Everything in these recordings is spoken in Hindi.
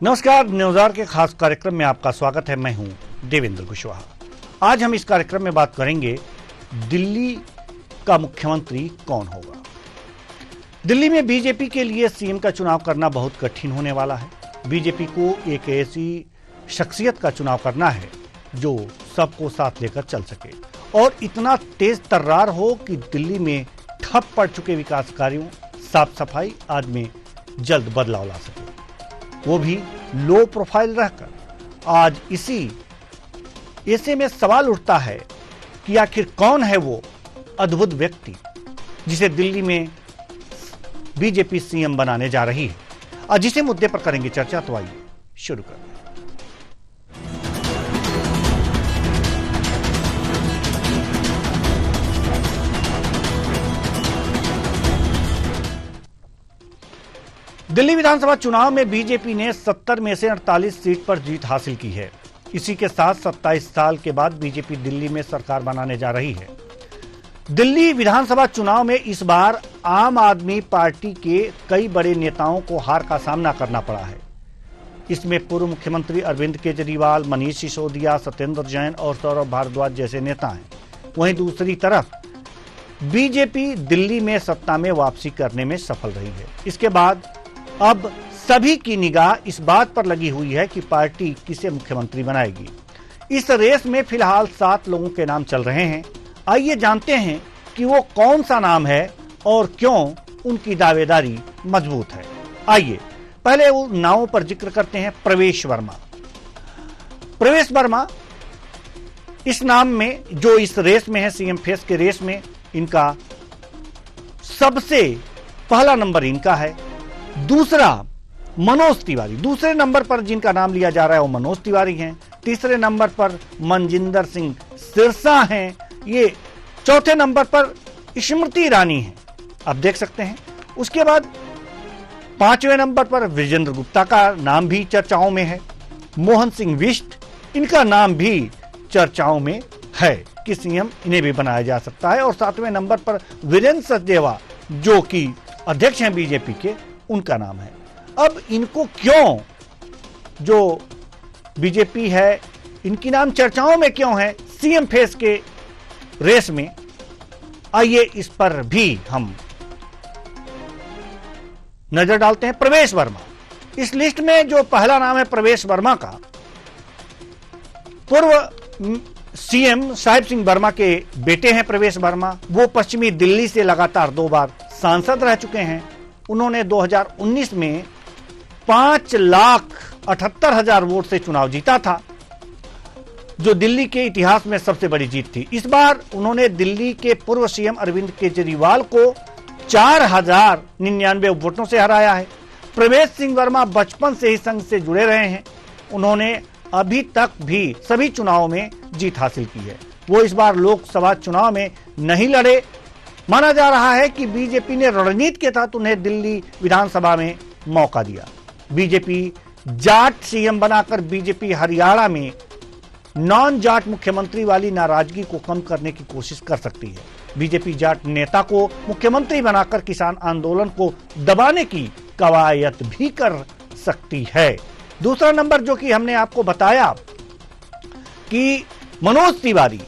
नमस्कार, न्यूज़ार के खास कार्यक्रम में आपका स्वागत है। मैं हूं देवेंद्र कुशवाहा। आज हम इस कार्यक्रम में बात करेंगे दिल्ली का मुख्यमंत्री कौन होगा। दिल्ली में बीजेपी के लिए सीएम का चुनाव करना बहुत कठिन होने वाला है। बीजेपी को एक ऐसी शख्सियत का चुनाव करना है जो सबको साथ लेकर चल सके और इतना तेज तर्रार हो कि दिल्ली में ठप पड़ चुके विकास कार्यों, साफ सफाई आदि में जल्द बदलाव ला सके, वो भी लो प्रोफाइल रहकर। आज ऐसे में सवाल उठता है कि आखिर कौन है वो अद्भुत व्यक्ति जिसे दिल्ली में बीजेपी सीएम बनाने जा रही है। आज इसी मुद्दे पर करेंगे चर्चा, तो आइए शुरू करें। दिल्ली विधानसभा चुनाव में बीजेपी ने 70 में से 48 सीट पर जीत हासिल की है। इसी के साथ 27 साल के बाद बीजेपी दिल्ली में सरकार बनाने जा रही है। दिल्ली विधानसभा चुनाव में इस बार आम आदमी पार्टी के कई बड़े नेताओं को हार का सामना करना पड़ा है। इसमें पूर्व मुख्यमंत्री अरविंद केजरीवाल, मनीष सिसोदिया, सत्येंद्र जैन और सौरभ भारद्वाज जैसे नेता हैं। वहीं दूसरी तरफ बीजेपी दिल्ली में सत्ता में वापसी करने में सफल रही है। इसके बाद अब सभी की निगाह इस बात पर लगी हुई है कि पार्टी किसे मुख्यमंत्री बनाएगी। इस रेस में फिलहाल 7 लोगों के नाम चल रहे हैं। आइए जानते हैं कि वो कौन सा नाम है और क्यों उनकी दावेदारी मजबूत है। आइए पहले उन नामों पर जिक्र करते हैं। प्रवेश वर्मा। प्रवेश वर्मा इस नाम में, जो इस रेस में है, सीएम फेस के रेस में, इनका सबसे पहला नंबर इनका है। दूसरा मनोज तिवारी, दूसरे नंबर पर जिनका नाम लिया जा रहा है वो मनोज तिवारी हैं। तीसरे नंबर पर मनजिंदर सिंह सिरसा हैं। ये चौथे नंबर पर स्मृति ईरानी हैं, आप देख सकते हैं। उसके बाद 5वें नंबर पर विजेंद्र गुप्ता का नाम भी चर्चाओं में है। मोहन सिंह बिष्ट, इनका नाम भी चर्चाओं में है कि सीएम इन्हें भी बनाया जा सकता है। और 7वें नंबर पर वीरेंद्र सचदेवा, जो कि अध्यक्ष हैं बीजेपी के, उनका नाम है। अब इनको क्यों, जो बीजेपी है, इनकी नाम चर्चाओं में क्यों है सीएम फेस के रेस में, आइए इस पर भी हम नजर डालते हैं। प्रवेश वर्मा, इस लिस्ट में जो पहला नाम है प्रवेश वर्मा का, पूर्व सीएम साहिब सिंह वर्मा के बेटे हैं प्रवेश वर्मा। वो पश्चिमी दिल्ली से लगातार 2 बार सांसद रह चुके हैं। उन्होंने 2019 में 5,78,000 वोट से चुनाव जीता था, जो दिल्ली के इतिहास में सबसे बड़ी जीत थी। इस बार उन्होंने दिल्ली के पूर्व सीएम अरविंद केजरीवाल को 4,099 वोटों से हराया है। प्रवेश सिंह वर्मा बचपन से ही संघ से जुड़े रहे हैं। उन्होंने अभी तक भी सभी चुनावों में जीत हासिल की है। वो इस बार लोकसभा चुनाव में नहीं लड़े। माना जा रहा है कि बीजेपी ने रणनीति के तहत उन्हें दिल्ली विधानसभा में मौका दिया। बीजेपी जाट सीएम बनाकर बीजेपी हरियाणा में नॉन जाट मुख्यमंत्री वाली नाराजगी को कम करने की कोशिश कर सकती है। बीजेपी जाट नेता को मुख्यमंत्री बनाकर किसान आंदोलन को दबाने की कवायद भी कर सकती है। दूसरा नंबर जो कि हमने आपको बताया कि मनोज तिवारी,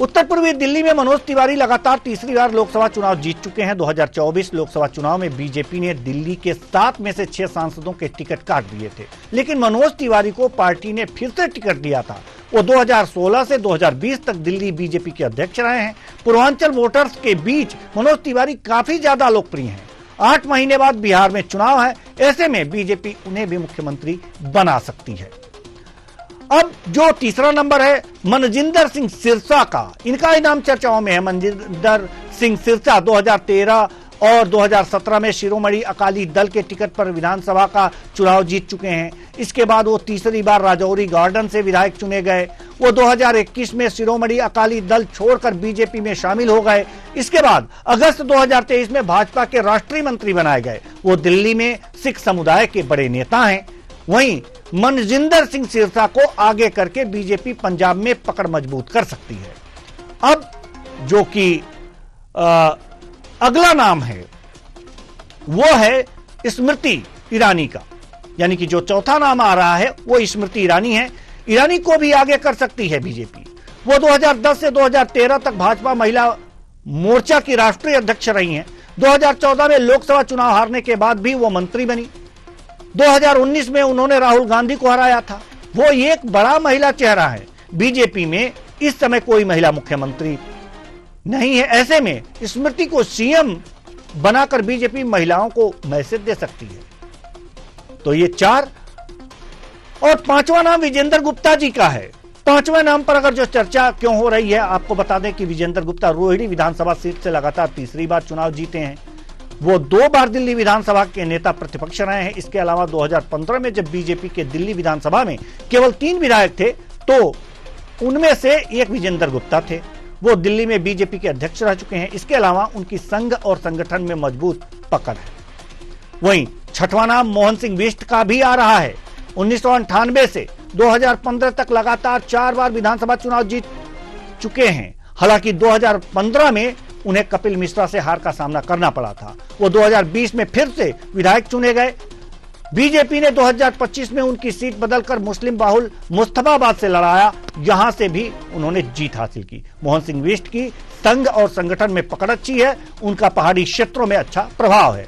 उत्तर पूर्वी दिल्ली में मनोज तिवारी लगातार तीसरी बार लोकसभा चुनाव जीत चुके हैं। 2024 लोकसभा चुनाव में बीजेपी ने दिल्ली के 7 में से 6 सांसदों के टिकट काट दिए थे, लेकिन मनोज तिवारी को पार्टी ने फिर से टिकट दिया था। वो 2016 से 2020 तक दिल्ली बीजेपी के अध्यक्ष रहे हैं। पूर्वांचल वोटर्स के बीच मनोज तिवारी काफी ज्यादा लोकप्रिय हैं। 8 महीने बाद बिहार में चुनाव है, ऐसे में बीजेपी उन्हें भी मुख्यमंत्री बना सकती है। अब जो तीसरा नंबर है मनजिंदर सिंह सिरसा का, इनका इनाम चर्चाओं में है। मनजिंदर सिंह सिरसा 2013 और 2017 में शिरोमणि अकाली दल के टिकट पर विधानसभा का चुनाव जीत चुके हैं। इसके बाद वो तीसरी बार राजौरी गार्डन से विधायक चुने गए। वो 2021 में शिरोमणि अकाली दल छोड़कर बीजेपी में शामिल हो गए। इसके बाद अगस्त 2023 में भाजपा के राष्ट्रीय मंत्री बनाए गए। वो दिल्ली में सिख समुदाय के बड़े नेता हैं। वहीं मनजिंदर सिंह सिरसा को आगे करके बीजेपी पंजाब में पकड़ मजबूत कर सकती है। अब जो कि अगला नाम है वो है स्मृति ईरानी का। यानी कि जो चौथा नाम आ रहा है वो स्मृति ईरानी है। ईरानी को भी आगे कर सकती है बीजेपी। वो 2010 से 2013 तक भाजपा महिला मोर्चा की राष्ट्रीय अध्यक्ष रही हैं। 2014 में लोकसभा चुनाव हारने के बाद भी वो मंत्री बनी। 2019 में उन्होंने राहुल गांधी को हराया था। वो एक बड़ा महिला चेहरा है। बीजेपी में इस समय कोई महिला मुख्यमंत्री नहीं है। ऐसे में स्मृति को सीएम बनाकर बीजेपी महिलाओं को मैसेज दे सकती है। तो ये 4 और 5वां नाम विजेंद्र गुप्ता जी का है। 5वें नाम पर अगर जो चर्चा क्यों हो रही है, आपको बता दें कि विजेंद्र गुप्ता रोहिणी विधानसभा सीट से लगातार तीसरी बार चुनाव जीते हैं। वो 2 बार दिल्ली विधानसभा के नेता प्रतिपक्ष रहे हैं। इसके अलावा 2015 में जब बीजेपी के दिल्ली विधानसभा में केवल 3 विधायक थे तो उनमें से एक विजेंद्र गुप्ता थे। वो दिल्ली में बीजेपी के अध्यक्ष रह चुके हैं। इसके अलावा उनकी संघ और संगठन में मजबूत पकड़ है। वहीं 6वां नाम मोहन सिंह बिष्ट का भी आ रहा है। 1998 से 2015 तक लगातार 4 बार विधानसभा चुनाव जीत चुके हैं। हालांकि 2015 में उन्हें कपिल मिश्रा से हार का सामना करना पड़ा था। वो 2020 में फिर से विधायक चुने गए। बीजेपी ने 2025 में उनकी सीट बदलकर मुस्लिम बाहुल मुस्तफाबाद से लड़ाया। यहां से भी उन्होंने जीत हासिल की। मोहन सिंह बिष्ट की संघ और संगठन में पकड़ अच्छी है। उनका पहाड़ी क्षेत्रों में अच्छा प्रभाव है।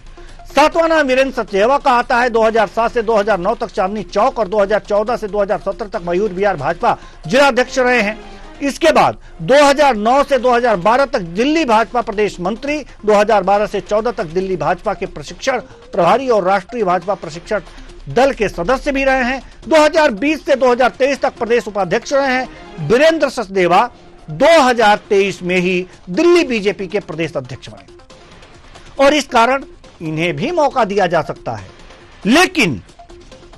7वां नाम वीरेंद्र सचदेवा का आता है। 2007 से 2009 तक चांदनी चौक और 2014 से 2017 तक मयूर विहार भाजपा जिलाध्यक्ष रहे हैं। इसके बाद 2009 से 2012 तक दिल्ली भाजपा प्रदेश मंत्री, 2012 से 14 तक दिल्ली भाजपा के प्रशिक्षण प्रभारी और राष्ट्रीय भाजपा प्रशिक्षण दल के सदस्य भी रहे हैं। 2020 से 2023 तक प्रदेश उपाध्यक्ष रहे हैं। वीरेंद्र सचदेवा 2023 में ही दिल्ली बीजेपी के प्रदेश अध्यक्ष बने और इस कारण इन्हें भी मौका दिया जा सकता है। लेकिन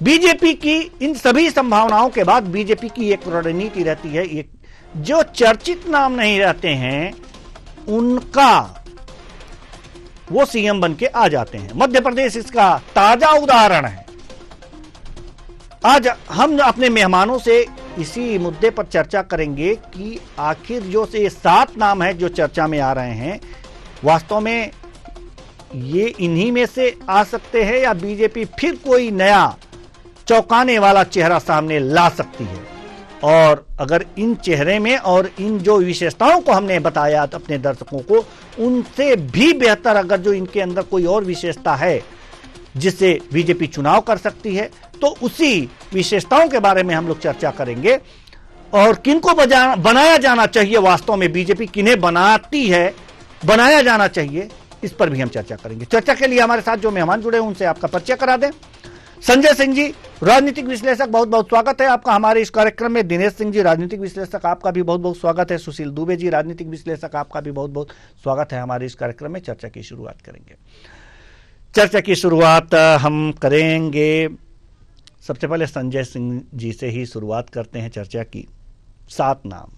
बीजेपी की इन सभी संभावनाओं के बाद बीजेपी की एक रणनीति रहती है। एक जो चर्चित नाम नहीं रहते हैं उनका वो सीएम बन के आ जाते हैं। मध्य प्रदेश इसका ताजा उदाहरण है। आज हम अपने मेहमानों से इसी मुद्दे पर चर्चा करेंगे कि आखिर जो से 7 नाम है जो चर्चा में आ रहे हैं, वास्तव में ये इन्हीं में से आ सकते हैं या बीजेपी फिर कोई नया चौंकाने वाला चेहरा सामने ला सकती है। और अगर इन चेहरे में और इन जो विशेषताओं को हमने बताया अपने दर्शकों को, उनसे भी बेहतर अगर जो इनके अंदर कोई और विशेषता है जिससे बीजेपी चुनाव कर सकती है, तो उसी विशेषताओं के बारे में हम लोग चर्चा करेंगे। और किनको बनाया जाना चाहिए, वास्तव में बीजेपी किन्हें बनाती है, बनाया जाना चाहिए, इस पर भी हम चर्चा करेंगे। चर्चा के लिए हमारे साथ जो मेहमान जुड़े हैं उनसे आपका परिचय करा दें। संजय सिंह जी, राजनीतिक विश्लेषक, बहुत बहुत स्वागत है आपका हमारे इस कार्यक्रम में। दिनेश सिंह जी, राजनीतिक विश्लेषक, आपका भी बहुत बहुत स्वागत है। सुशील दुबे जी, राजनीतिक विश्लेषक, आपका भी बहुत बहुत स्वागत है हमारे इस कार्यक्रम में। चर्चा की शुरुआत करेंगे। चर्चा की शुरुआत हम करेंगे, सबसे पहले संजय सिंह जी से ही शुरुआत करते हैं चर्चा की। 7 नाम,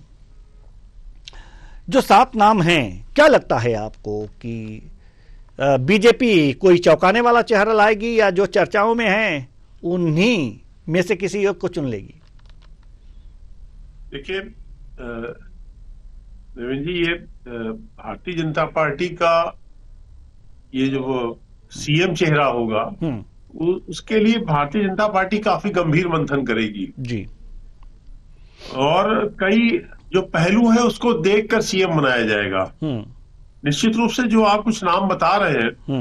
जो 7 नाम हैं, क्या लगता है आपको कि बीजेपी कोई चौंकाने वाला चेहरा लाएगी या जो चर्चाओं में हैं उन्हीं में से किसी एक को चुन लेगी? देखिए देवेंद्र जी, ये भारतीय जनता पार्टी का ये जो सीएम चेहरा होगा उसके लिए भारतीय जनता पार्टी काफी गंभीर मंथन करेगी जी। और कई जो पहलू है उसको देखकर सीएम बनाया जाएगा। निश्चित रूप से जो आप कुछ नाम बता रहे हैं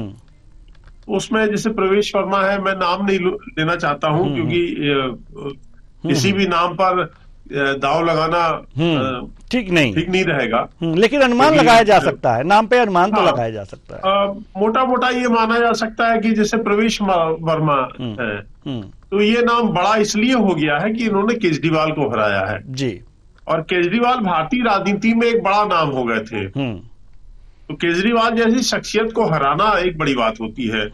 उसमें जैसे प्रवेश वर्मा है, मैं नाम नहीं लेना चाहता हूं क्योंकि किसी भी नाम पर दाव लगाना ठीक नहीं रहेगा। लेकिन अनुमान लगाया जा सकता है, नाम पे अनुमान तो लगाया जा सकता है। मोटा मोटा ये माना जा सकता है कि जैसे प्रवेश वर्मा है तो ये नाम बड़ा इसलिए हो गया है कि इन्होंने केजरीवाल को हराया है जी, और केजरीवाल भारतीय राजनीति में एक बड़ा नाम हो गए थे। तो केजरीवाल जैसी शख्सियत को हराना एक बड़ी बात होती है।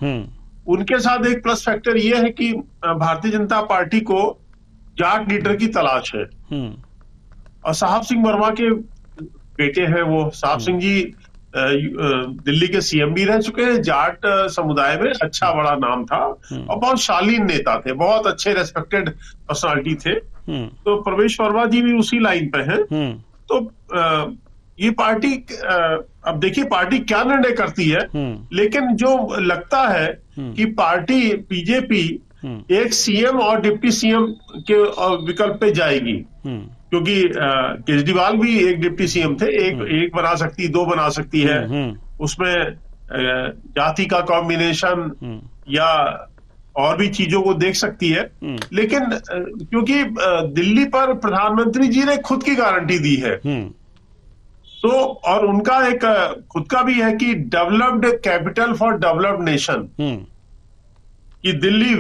उनके साथ एक प्लस फैक्टर ये है कि भारतीय जनता पार्टी को जाट लीडर की तलाश है और साहब सिंह वर्मा के बेटे हैं वो। साहब सिंह जी दिल्ली के सीएम भी रह चुके हैं। जाट समुदाय में अच्छा बड़ा नाम था और बहुत शालीन नेता थे, बहुत अच्छे रेस्पेक्टेड पर्सनालिटी थे। तो प्रवेश वर्मा जी भी उसी लाइन पे हैं। तो ये पार्टी, अब देखिए पार्टी क्या निर्णय करती है, लेकिन जो लगता है कि पार्टी बीजेपी एक सीएम और डिप्टी सीएम के विकल्प पे जाएगी, क्योंकि केजरीवाल भी एक डिप्टी सीएम थे, एक बना सकती, दो बना सकती है, उसमें जाति का कॉम्बिनेशन या और भी चीजों को देख सकती है। लेकिन क्योंकि दिल्ली पर प्रधानमंत्री जी ने खुद की गारंटी दी है, तो और उनका एक खुद का भी है कि developed capital for developed nation, कि दिल्ली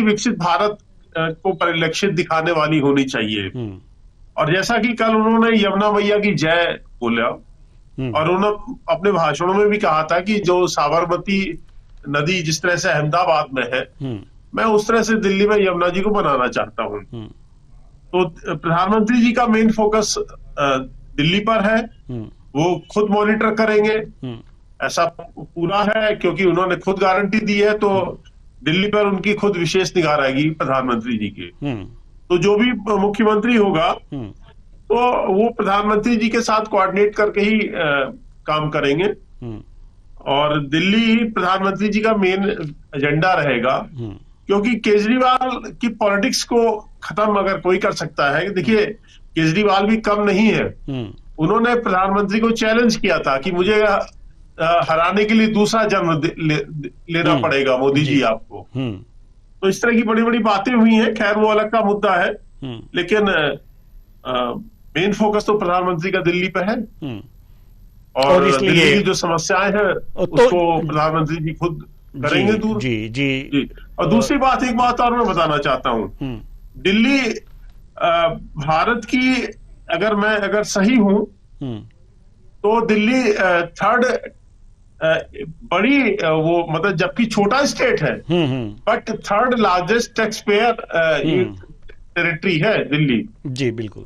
विकसित भारत को परिलक्षित दिखाने वाली होनी चाहिए। और जैसा कि कल उन्होंने यमुना मैया की जय बोला, और उन्होंने अपने भाषणों में भी कहा था कि जो साबरमती नदी जिस तरह से अहमदाबाद में है, मैं उस तरह से दिल्ली में यमुना जी को बनाना चाहता हूं। तो प्रधानमंत्री जी का मेन फोकस दिल्ली पर है, वो खुद मॉनिटर करेंगे, ऐसा पूरा है, क्योंकि उन्होंने खुद गारंटी दी है, तो दिल्ली पर उनकी खुद विशेष निगाह रहेगी प्रधानमंत्री जी की। तो जो भी मुख्यमंत्री होगा तो वो प्रधानमंत्री जी के साथ कोऑर्डिनेट करके ही काम करेंगे, और दिल्ली ही प्रधानमंत्री जी का मेन एजेंडा रहेगा। क्योंकि केजरीवाल की पॉलिटिक्स को खत्म अगर कोई कर सकता है, देखिए केजरीवाल भी कम नहीं है, उन्होंने प्रधानमंत्री को चैलेंज किया था कि मुझे हराने के लिए दूसरा जन्म लेना पड़ेगा मोदी जी आपको। तो इस तरह की बड़ी बड़ी बातें हुई हैं, खैर वो अलग का मुद्दा है, लेकिन मेन फोकस तो प्रधानमंत्री का दिल्ली पे है, और दिल्ली की जो समस्याएं हैं उसको प्रधानमंत्री जी खुद करेंगे दूर। जी। और दूसरी बात, एक बात और मैं बताना चाहता हूं, दिल्ली भारत की अगर सही हूं तो दिल्ली थर्ड बड़ी वो मतलब जबकि छोटा स्टेट है, but third largest tax payer territory है दिल्ली। जी बिल्कुल।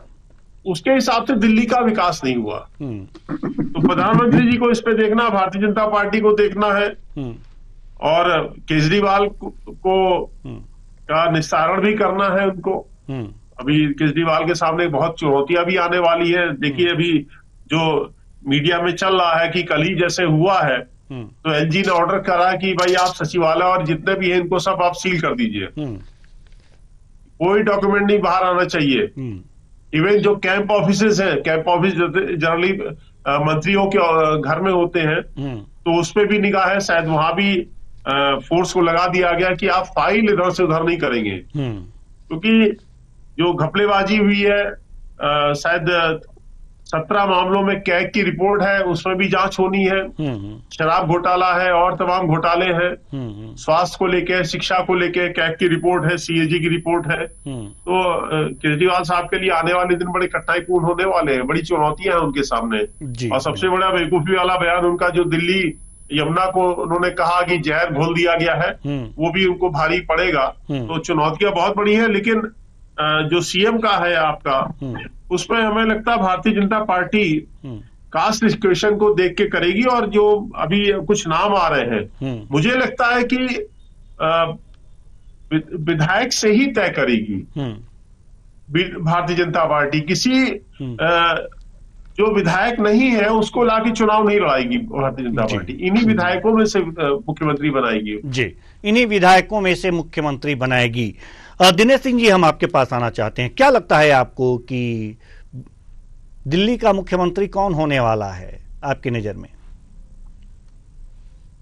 उसके हिसाब से दिल्ली का विकास नहीं हुआ। तो प्रधानमंत्री जी को इस पे देखना, भारतीय जनता पार्टी को देखना है, और केजरीवाल को का निस्तारण भी करना है उनको। अभी केजरीवाल के सामने बहुत चुनौतियां भी आने वाली है। देखिए अभी जो मीडिया में चल रहा है कि कल ही जैसे हुआ है, तो एलजी ने ऑर्डर करा कि भाई आप सचिवालय और जितने भी हैं इनको सब आप सील कर दीजिए, कोई डॉक्यूमेंट नहीं बाहर आना चाहिए। इवन जो कैंप ऑफिसेस हैं, कैंप ऑफिस जनरली मंत्रियों के घर में होते हैं, तो उस पर भी निगाह है, शायद वहां भी फोर्स को लगा दिया गया कि आप फाइल इधर से उधर नहीं करेंगे, क्योंकि जो घपलेबाजी हुई है, शायद 17 मामलों में कैग की रिपोर्ट है, उसमें भी जांच होनी है। शराब घोटाला है और तमाम घोटाले हैं, स्वास्थ्य को लेके, शिक्षा को लेके कैग की रिपोर्ट है, सीएजी की रिपोर्ट है। तो केजरीवाल साहब के लिए आने वाले दिन बड़े कठिनाईपूर्ण होने वाले हैं, बड़ी चुनौतियां हैं उनके सामने। और सबसे बड़ा बेवकूफी वाला बयान उनका जो दिल्ली यमुना को उन्होंने कहा कि जहर घोल दिया गया है, वो भी उनको भारी पड़ेगा। तो चुनौतियां बहुत बड़ी है, लेकिन जो सीएम का है आपका, उसमें हमें लगता है Bharatiya Janata party cast equation को देख के करेगी। और जो अभी कुछ नाम आ रहे हैं, मुझे लगता है कि विधायक से ही तय करेगी भारतीय जनता पार्टी। किसी जो विधायक नहीं है उसको लाके चुनाव नहीं लड़ाएगी भारतीय जनता पार्टी, इन्हीं विधायकों में से मुख्यमंत्री बनाएगी। जी, इन्हीं विधायकों में से मुख्यमंत्री बनाएगी। दिनेश सिंह जी, हम आपके पास आना चाहते हैं, क्या लगता है आपको कि दिल्ली का मुख्यमंत्री कौन होने वाला है आपकी नजर में?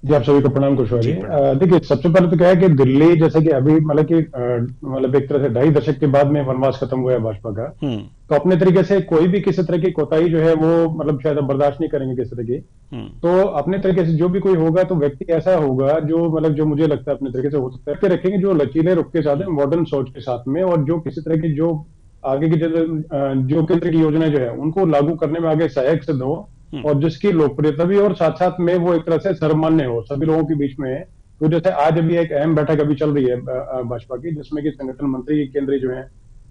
जी, आप सभी को प्रणाम, कुशवाहा। देखिए, सबसे पहले तो क्या है कि दिल्ली जैसे कि अभी मतलब एक तरह से 2.5 दशक के बाद में वनवास खत्म हुआ है भाजपा का, तो अपने तरीके से कोई भी किसी तरह की कोताही जो है वो मतलब शायद बर्दाश्त नहीं करेंगे किसी तरह की। तो अपने तरीके से जो भी कोई होगा तो व्यक्ति ऐसा होगा जो मतलब जो मुझे लगता है अपने तरीके से हो सकता है रखेंगे, जो लचीले रुख के साथ, मॉडर्न सोच के साथ में, और जो किसी तरह की जो आगे की जो किस तरह की योजना जो है उनको लागू करने में आगे सहायक सिद्ध हो, और जिसकी लोकप्रियता भी और साथ साथ में वो एक तरह से सर्वमान्य हो सभी लोगों के बीच में। तो जैसे आज अभी एक अहम बैठक अभी चल रही है भाजपा की, जिसमें कि संगठन मंत्री केंद्रीय जो है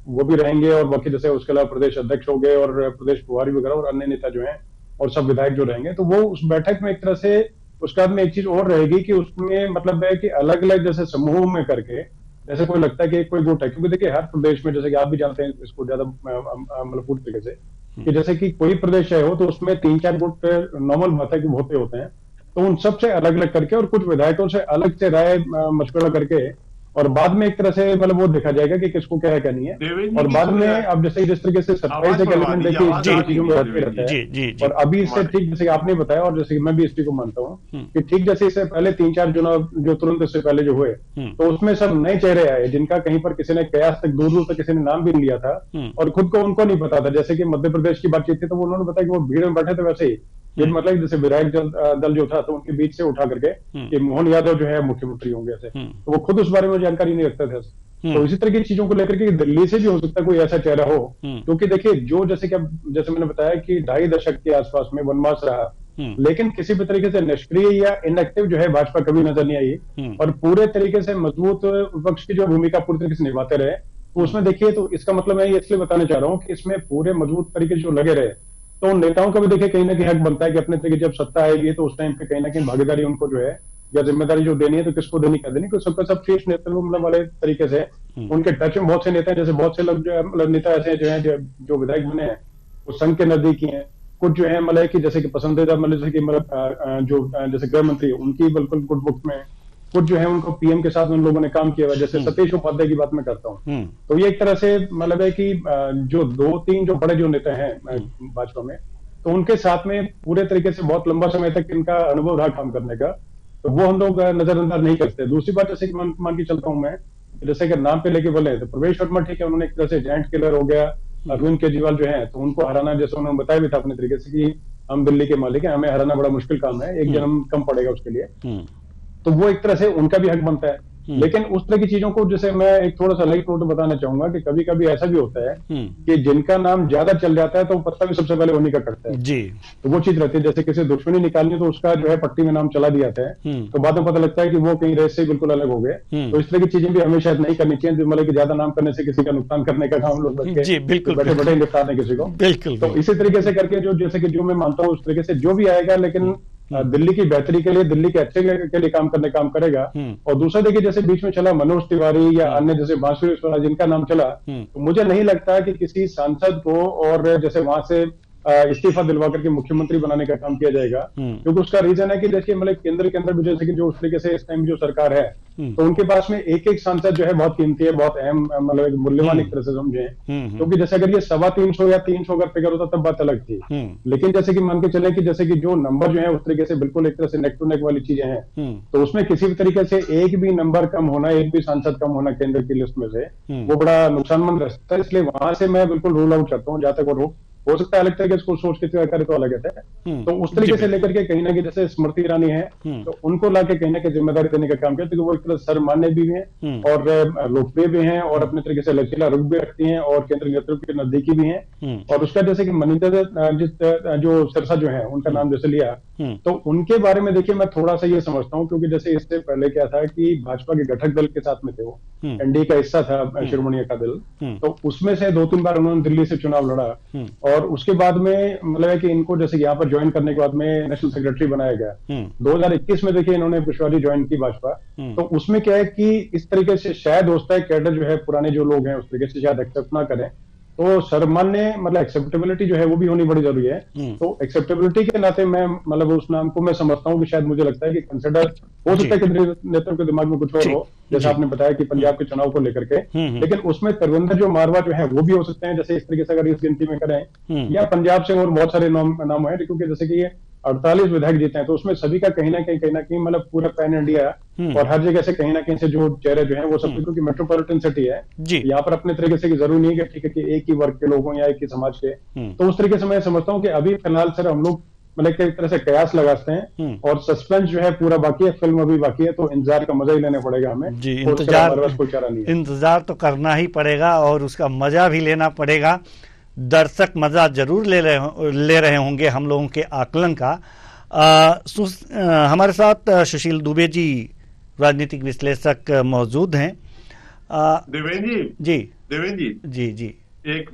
वो भी रहेंगे, और बाकी जैसे उसके अलावा प्रदेश अध्यक्ष हो गए और प्रदेश प्रभारी वगैरह और अन्य नेता जो है और सब विधायक जो रहेंगे, तो वो उस बैठक में एक तरह से उसके बाद में एक चीज और रहेगी कि उसमें मतलब है कि अलग अलग जैसे समूह में करके, जैसे कोई लगता है कि कोई गुट है, क्योंकि देखिए हर प्रदेश में जैसे कि आप भी जानते हैं इसको ज्यादा मतलब पूरी तरीके से कि जैसे कि कोई प्रदेश है हो तो उसमें 3-4 गुट नॉर्मल बात है कि होते होते हैं, तो उन सब से अलग अलग करके और कुछ विधायकों से अलग से राय मशवरा करके और बाद में एक तरह से मतलब वो देखा जाएगा कि किसको क्या है क्या नहीं है। और बाद में अब जैसे जिस तरीके से 27 एक एलिमेंट देखिए चीजों में रहता है, और अभी इससे ठीक जैसे आपने बताया और जैसे मैं भी इस चीज को मानता हूँ कि ठीक जैसे इससे पहले 3-4 चुनाव जो तुरंत इससे पहले जो हुए, तो उसमें सब नए चेहरे आए जिनका कहीं पर किसी ने कयास तक दूर दूर तक किसी ने नाम भी लिया था और खुद को उनको नहीं पता था। जैसे कि मध्य प्रदेश की बातचीत थी तो उन्होंने बताया कि वो भीड़ में बैठे थे, वैसे ही ये मतलब जैसे विधायक दल जो था तो उनके बीच से उठा करके कि मोहन यादव जो है मुख्यमंत्री होंगे ऐसे, तो वो खुद उस बारे में जानकारी नहीं रखते थे। तो इसी तरह की चीजों को लेकर के दिल्ली से भी हो सकता है कोई ऐसा चेहरा हो, क्योंकि देखिए जो जैसे मैंने बताया कि 2.5 दशक के आसपास में वनवास रहा, लेकिन किसी भी तरीके से निष्क्रिय या इनएक्टिव जो है भाजपा कभी नजर नहीं आई और पूरे तरीके से मजबूत विपक्ष की जो भूमिका पूरी तरीके से निभाते रहे। तो उसमें देखिए, तो इसका मतलब मैं ये इसलिए बताना चाह रहा हूँ कि इसमें पूरे मजबूत तरीके से जो लगे रहे, तो उन नेताओं का भी देखिए कहीं ना कहीं हक बनता है कि अपने तरीके जब सत्ता आएगी तो उस टाइम पे कहीं ना कहीं भागीदारी उनको जो है या जिम्मेदारी जो देनी है तो किसको देनी कर देनी, सबका सब शीर्ष नेतृत्व वाले तरीके से उनके टच में बहुत से नेता हैं। जैसे बहुत से लोग जो है मतलब नेता ऐसे जो है जो विधायक बने हैं वो संघ के नजदीकी हैं, कुछ जो है मतलब कि जैसे कि पसंदीदा मतलब जैसे कि मतलब जो जैसे गृह मंत्री उनकी बिल्कुल गुड बुक में, कुछ जो है उनको पीएम के साथ उन लोगों ने काम किया हुआ, जैसे सतीश उपाध्याय की बात मैं करता हूँ। तो ये एक तरह से मतलब है कि जो 2-3 जो बड़े जो नेता हैं भाजपा में, तो उनके साथ में पूरे तरीके से बहुत लंबा समय तक इनका अनुभव रहा काम करने का, तो वो हम लोग नजरअंदाज नहीं करते। दूसरी बात जैसे कि मान के चलता हूं मैं, जैसे कि नाम पे लेके बोले तो प्रवेश वर्मा ठीक है, उन्होंने एक तरह से जायंट किलर हो गया, अरविंद केजरीवाल जो है तो उनको हराना, जैसे उन्होंने बताया भी था अपने तरीके से कि हम दिल्ली के मालिक हैं, हमें हराना बड़ा मुश्किल काम है, एक जन्म कम पड़ेगा उसके लिए, तो वो एक तरह से उनका भी हक बनता है। लेकिन उस तरह की चीजों को जैसे मैं एक थोड़ा सा लाइट नोट बताना चाहूंगा कि कभी कभी ऐसा भी होता है कि जिनका नाम ज्यादा चल जाता है तो पत्ता भी सबसे पहले उन्हीं का कटता है जी। तो वो चीज रहती है, जैसे किसी दुश्मनी निकालनी तो उसका जो है पट्टी में नाम चला दिया जाता है, तो बाद में पता लगता है कि वो कहीं रेस से बिल्कुल अलग हो गए। तो इस तरह की चीजें भी हमें शायद नहीं करनी चाहिए, मतलब कि ज्यादा नाम करने से किसी का नुकसान करने का काम लोग बैठे बैठे निपटाते हैं किसी को, बिल्कुल। तो इसी तरीके से करके जो जैसे कि जो मैं मानता हूँ उस तरीके से जो भी आएगा, लेकिन दिल्ली की बेहतरी के लिए, दिल्ली के अच्छे के लिए काम करेगा। और दूसरा देखिए, जैसे बीच में चला मनोज तिवारी या अन्य जैसे बांसुरी स्वराज जिनका नाम चला, तो मुझे नहीं लगता कि किसी सांसद को और जैसे वहां से इस्तीफा दिलवा करके मुख्यमंत्री बनाने का काम किया जाएगा, क्योंकि उसका रीजन है कि देखिए मतलब केंद्र के अंदर भी जैसे कि जो उस तरीके से इस टाइम जो सरकार है, तो उनके पास में एक एक सांसद जो है बहुत कीमती है, बहुत अहम मतलब एक मूल्यवान एक तरह से समझे, क्योंकि जैसे अगर ये 325 या 300 अगर फिगर होता तब बात अलग थी। लेकिन जैसे कि मान के चले कि जैसे कि जो नंबर जो है उस तरीके से बिल्कुल एक तरह से नेक टू नेक वाली चीजें हैं, तो उसमें किसी भी तरीके से एक भी नंबर कम होना, एक भी सांसद कम होना केंद्र की लिस्ट में से, वो बड़ा नुकसानमंद रहता है। इसलिए वहां से मैं बिल्कुल रूल आउट करता हूँ, जहां तक वो हो सकता है अलग तरीके से सोच के करे तो अलग है। तो उस तरीके से लेकर के कहीं ना कहीं जैसे स्मृति ईरानी है, तो उनको लाके कहीं ना कहीं जिम्मेदारी देने का काम किया, क्योंकि वो एक तरह सर्वमान्य भी हैं और लोकप्रिय भी हैं और अपने तरीके से लचीला रुख भी रखती हैं और केंद्र नेतृत्व के नजदीकी भी हैं। और उसका जैसे कि मनिंदर जो सिरसा जो है उनका नाम जैसे लिया, तो उनके बारे में देखिए मैं थोड़ा सा ये समझता हूँ, क्योंकि जैसे इससे पहले क्या था कि भाजपा के घटक दल के साथ में थे, वो एनडीए का हिस्सा था शिरोमणि अकाली दल, तो उसमें से 2-3 बार उन्होंने दिल्ली से चुनाव लड़ा। और उसके बाद में मतलब है कि इनको जैसे यहाँ पर ज्वाइन करने के बाद में नेशनल सेक्रेटरी बनाया गया। 2021 में देखिए इन्होंने पिछवाड़ी ज्वाइन की भाजपा, तो उसमें क्या है कि इस तरीके से शायद होता है कैडर जो है पुराने जो लोग हैं उस तरीके से शायद एक्सेप्ट ना करें, तो सर्वमान्य मतलब एक्सेप्टेबिलिटी जो है वो भी होनी बड़ी जरूरी है। तो एक्सेप्टेबिलिटी के नाते मैं मतलब उस नाम को मैं समझता हूँ कि शायद मुझे लगता है कि कंसिडर हो सकता है कि नेताओं के दिमाग में कुछ और हो, जैसे आपने बताया कि पंजाब के चुनाव को लेकर के, लेकिन उसमें तरविंदर जो मारवा जो है वो भी हो सकते हैं, जैसे इस तरीके से अगर इस गिनती में करें, या पंजाब से और बहुत सारे नाम है, क्योंकि जैसे कि ये 48 विधायक जीते हैं, तो उसमें सभी का कहीं ना कहीं मतलब पूरा पैन इंडिया और हर जगह से कहीं ना कहीं से जो चेहरे जो हैं वो सब, क्योंकि मेट्रोपॉलिटन सिटी है, यहाँ पर अपने तरीके से जरूरी नहीं है कि ठीक है कि एक ही वर्ग के लोग हों या एक ही समाज के। तो उस तरीके से मैं समझता हूँ कि अभी फिलहाल सर हम लोग मतलब एक तरह से कयास लगाते हैं और सस्पेंस जो है पूरा बाकी है, फिल्म अभी बाकी है, तो इंतजार का मजा ही लेना पड़ेगा हमें जी। इंतजार तो करना ही पड़ेगा और उसका मजा भी लेना पड़ेगा। दर्शक मजा जरूर ले रहे होंगे हम लोगों के आकलन का। हमारे साथ सुशील दुबे जी राजनीतिक विश्लेषक मौजूद हैं। देवेंद्र जी एक